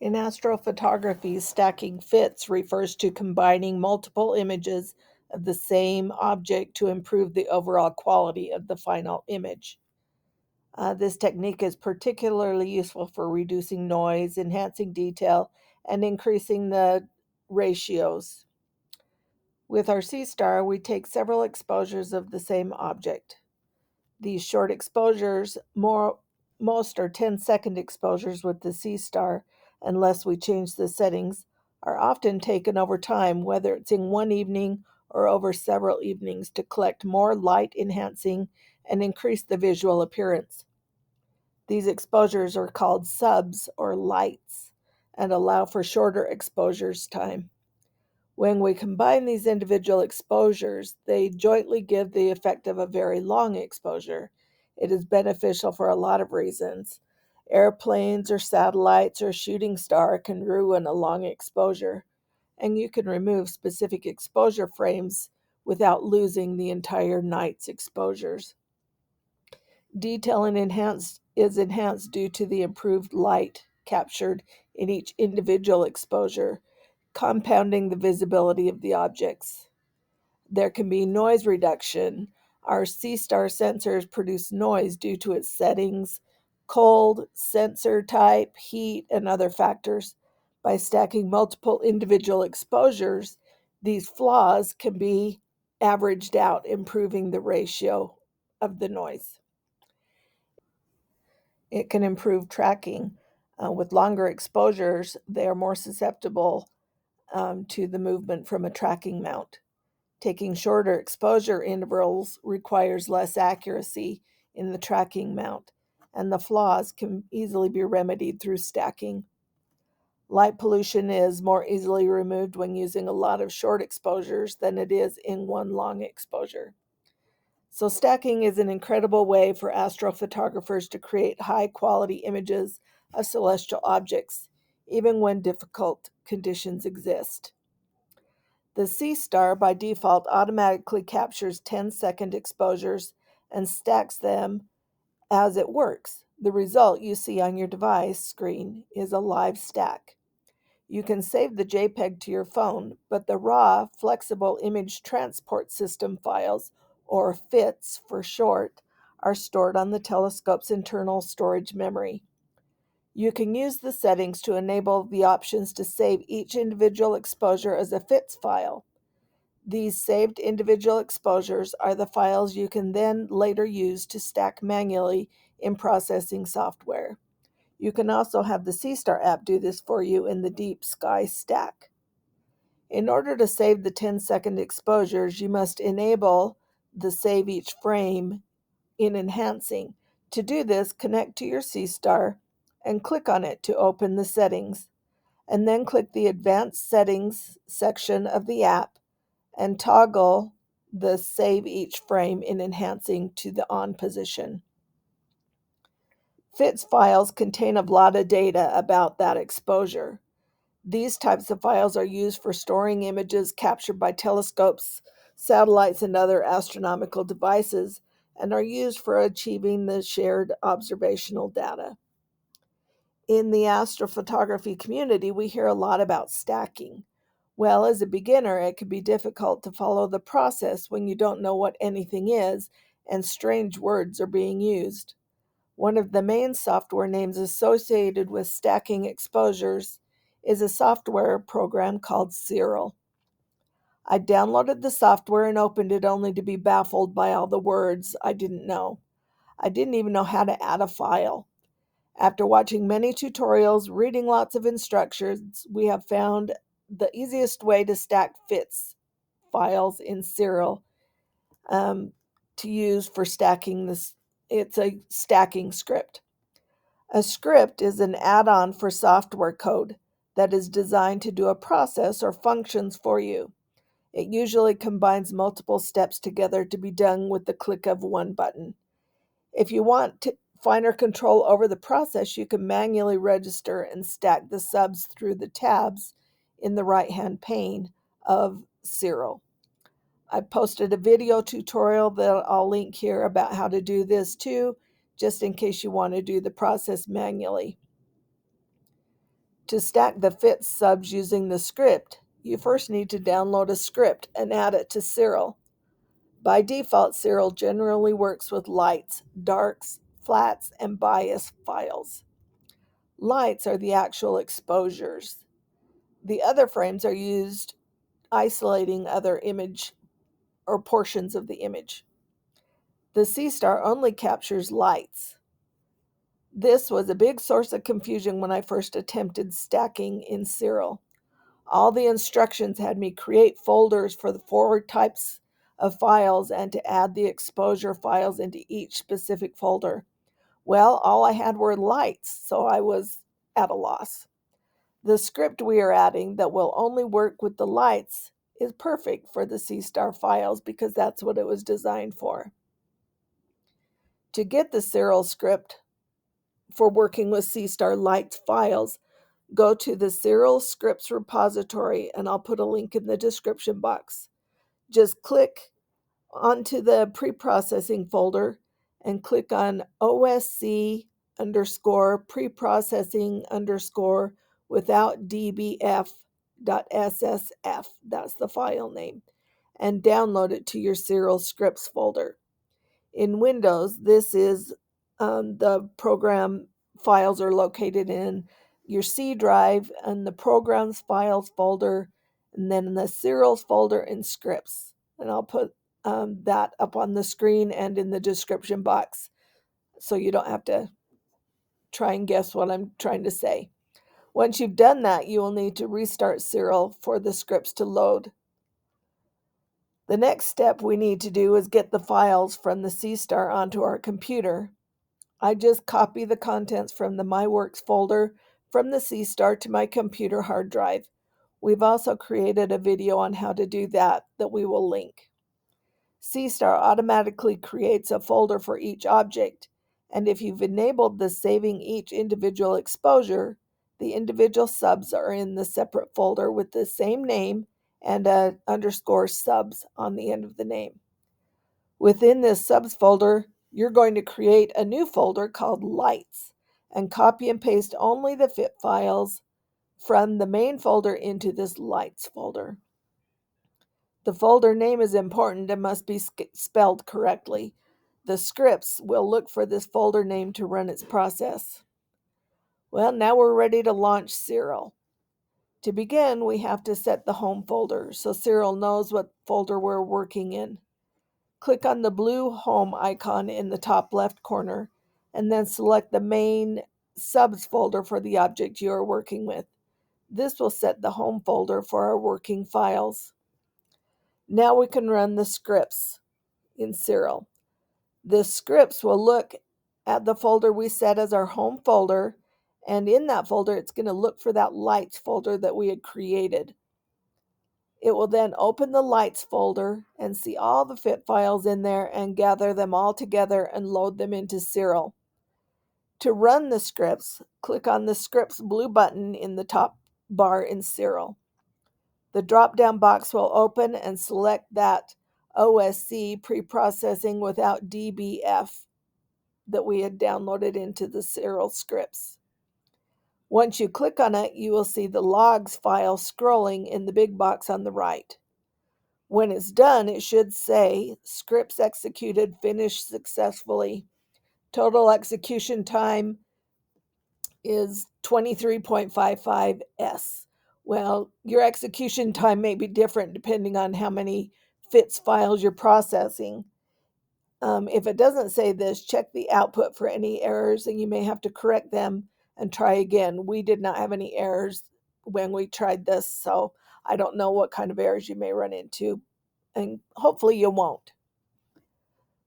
In astrophotography, stacking fits refers to combining multiple images of the same object to improve the overall quality of the final image. This technique is particularly useful for reducing noise, enhancing detail, and increasing the ratios. With our Seestar, we take several exposures of the same object. These short exposures, most are 10-second exposures with the Seestar, unless we change the settings, are often taken over time, whether it's in one evening or over several evenings, to collect more light enhancing and increase the visual appearance. These exposures are called subs or lights and allow for shorter exposures time. When we combine these individual exposures, they jointly give the effect of a very long exposure. It is beneficial for a lot of reasons. Airplanes or satellites or a shooting star can ruin a long exposure, and you can remove specific exposure frames without losing the entire night's exposures. Detail is enhanced due to the improved light captured in each individual exposure, compounding the visibility of the objects. There can be noise reduction. Our Seestar sensors produce noise due to its settings, cold, sensor type, heat, and other factors. By stacking multiple individual exposures, these flaws can be averaged out, improving the ratio of the noise. It can improve tracking. With longer exposures, they are more susceptible to the movement from a tracking mount. Taking shorter exposure intervals requires less accuracy in the tracking mount, and the flaws can easily be remedied through stacking. Light pollution is more easily removed when using a lot of short exposures than it is in one long exposure. So, stacking is an incredible way for astrophotographers to create high quality images of celestial objects, even when difficult conditions exist. The Seestar by default automatically captures 10-second exposures and stacks them as it works. The result you see on your device screen is a live stack. You can save the JPEG to your phone, but the raw, flexible image transport system files, or FITs for short, are stored on the telescope's internal storage memory. You can use the settings to enable the options to save each individual exposure as a FITs file. These saved individual exposures are the files you can then later use to stack manually in processing software. You can also have the Seestar app do this for you in the Deep Sky Stack. In order to save the 10-second exposures, you must enable the Save Each Frame in Enhancing. To do this, connect to your Seestar and click on it to open the settings, and then click the Advanced Settings section of the app and toggle the Save Each Frame in Enhancing to the On position. FITS files contain a lot of data about that exposure. These types of files are used for storing images captured by telescopes, satellites, and other astronomical devices, and are used for achieving the shared observational data. In the astrophotography community, we hear a lot about stacking. Well, as a beginner, it can be difficult to follow the process when you don't know what anything is and strange words are being used. One of the main software names associated with stacking exposures is a software program called Siril. I downloaded the software and opened it only to be baffled by all the words I didn't know. I didn't even know how to add a file. After watching many tutorials, reading lots of instructions, we have found the easiest way to stack FITS files in Siril to use for stacking this. It's a stacking script. A script is an add-on for software code that is designed to do a process or functions for you. It usually combines multiple steps together to be done with the click of one button. If you want finer control over the process, you can manually register and stack the subs through the tabs in the right-hand pane of Siril. I posted a video tutorial that I'll link here about how to do this too, just in case you want to do the process manually. To stack the fit subs using the script, you first need to download a script and add it to Siril. By default, Siril generally works with lights, darks, flats, and bias files. Lights are the actual exposures. The other frames are used isolating other image or portions of the image. The Seestar only captures lights. This was a big source of confusion when I first attempted stacking in Siril. All the instructions had me create folders for the 4 types of files and to add the exposure files into each specific folder. Well, all I had were lights, so I was at a loss. The script we are adding that will only work with the lights is perfect for the Seestar files because that's what it was designed for. To get the Siril script for working with Seestar Lights files, go to the Siril scripts repository and I'll put a link in the description box. Just click onto the preprocessing folder and click on OSC underscore preprocessing underscore without dbf.ssf, that's the file name, and download it to your Siril scripts folder. In Windows, this is the program files are located in your C drive and the programs files folder, and then in the Sirils folder in scripts. And I'll put that up on the screen and in the description box so you don't have to try and guess what I'm trying to say. Once you've done that, you will need to restart Siril for the scripts to load. The next step we need to do is get the files from the Seestar onto our computer. I just copy the contents from the My Works folder from the Seestar to my computer hard drive. We've also created a video on how to do that we will link. Seestar automatically creates a folder for each object, and if you've enabled the saving each individual exposure, the individual subs are in the separate folder with the same name and a underscore subs on the end of the name. Within this subs folder, you're going to create a new folder called Lights and copy and paste only the fit files from the main folder into this Lights folder. The folder name is important and must be spelled correctly. The scripts will look for this folder name to run its process. Well, now we're ready to launch Siril. To begin, we have to set the home folder so Siril knows what folder we're working in. Click on the blue home icon in the top left corner and then select the main subs folder for the object you are working with. This will set the home folder for our working files. Now we can run the scripts in Siril. The scripts will look at the folder we set as our home folder, and in that folder it's going to look for that lights folder that we had created. It will then open the lights folder and see all the fit files in there and gather them all together and load them into Siril. To run the scripts, click on the scripts blue button in the top bar in Siril. The drop-down box will open and select that OSC preprocessing without dbf that we had downloaded into the Siril scripts. Once you click on it, you will see the logs file scrolling in the big box on the right. When it's done, it should say scripts executed, finished successfully. Total execution time is 23.55 S. Well, your execution time may be different depending on how many fits files you're processing. If it doesn't say this, check the output for any errors and you may have to correct them and try again. We did not have any errors when we tried this, so I don't know what kind of errors you may run into, and hopefully you won't.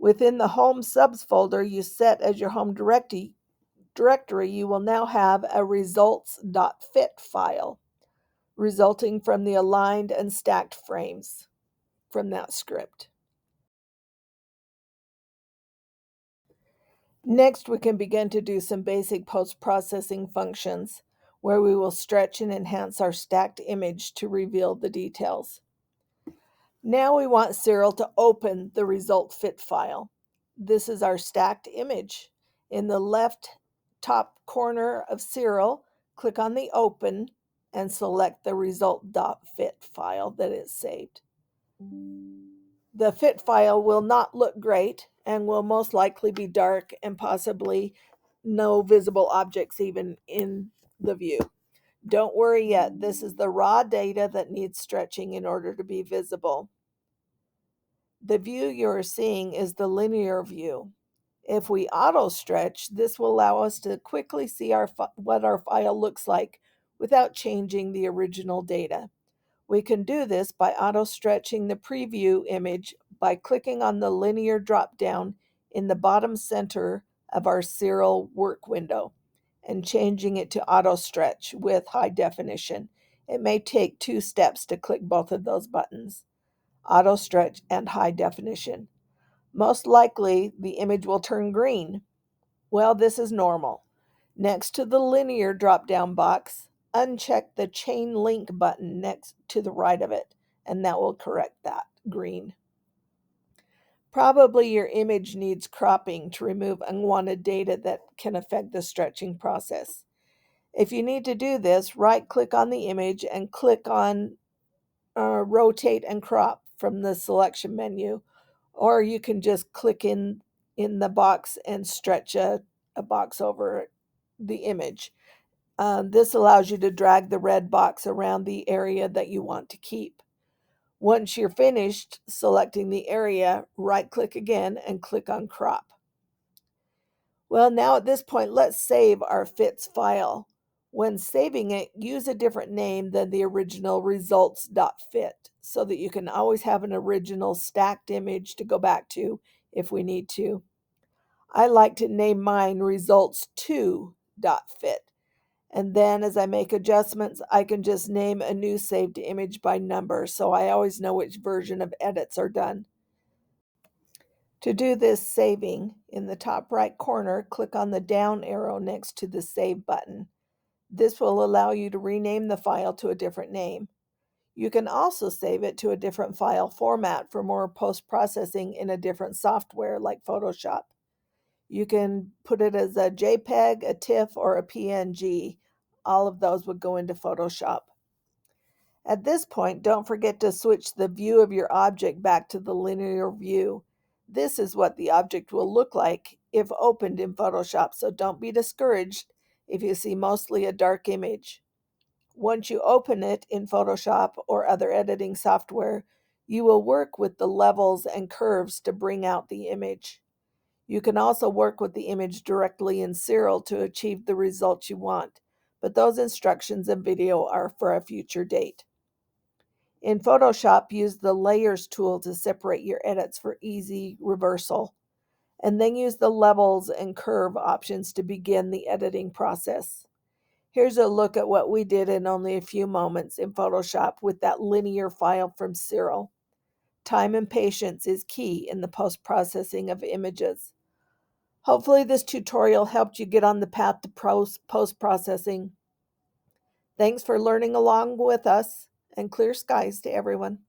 Within the home subs folder you set as your home directory, you will now have a results.fit file resulting from the aligned and stacked frames from that script. Next, we can begin to do some basic post-processing functions where we will stretch and enhance our stacked image to reveal the details. Now we want Siril to open the result fit file. This is our stacked image. In the left top corner of Siril, Click on the Open and select the result.fit file that is saved. The fit file will not look great and will most likely be dark and possibly no visible objects even in the view. Don't worry yet, this is the raw data that needs stretching in order to be visible. The view you're seeing is the linear view. If we auto stretch, this will allow us to quickly see what our file looks like without changing the original data. We can do this by auto stretching the preview image by clicking on the linear drop down in the bottom center of our Siril work window and changing it to auto stretch with high definition. It may take 2 steps to click both of those buttons, auto stretch and high definition. Most likely, the image will turn green. Well, this is normal. Next to the linear drop-down box, uncheck the chain link button next to the right of it, and that will correct that green. Probably your image needs cropping to remove unwanted data that can affect the stretching process. If you need to do this, right-click on the image and click on Rotate and Crop from the selection menu, or you can just click in the box and stretch a box over the image. This allows you to drag the red box around the area that you want to keep. Once you're finished selecting the area, right-click again and click on Crop. Well, now at this point, let's save our fits file. When saving it, use a different name than the original results.fit so that you can always have an original stacked image to go back to if we need to. I like to name mine results2.fit. And then as I make adjustments, I can just name a new saved image by number so I always know which version of edits are done. To do this saving, in the top right corner, click on the down arrow next to the Save button. This will allow you to rename the file to a different name. You can also save it to a different file format for more post-processing in a different software like Photoshop. You can put it as a JPEG, a TIFF, or a PNG. All of those would go into Photoshop. At this point, don't forget to switch the view of your object back to the linear view. This is what the object will look like if opened in Photoshop, so don't be discouraged if you see mostly a dark image. Once you open it in Photoshop or other editing software, you will work with the levels and curves to bring out the image. You can also work with the image directly in Siril to achieve the results you want, but those instructions and video are for a future date. In Photoshop, use the Layers tool to separate your edits for easy reversal, and then use the Levels and Curve options to begin the editing process. Here's a look at what we did in only a few moments in Photoshop with that linear file from Siril. Time and patience is key in the post-processing of images. Hopefully this tutorial helped you get on the path to post-processing. Thanks for learning along with us, and clear skies to everyone.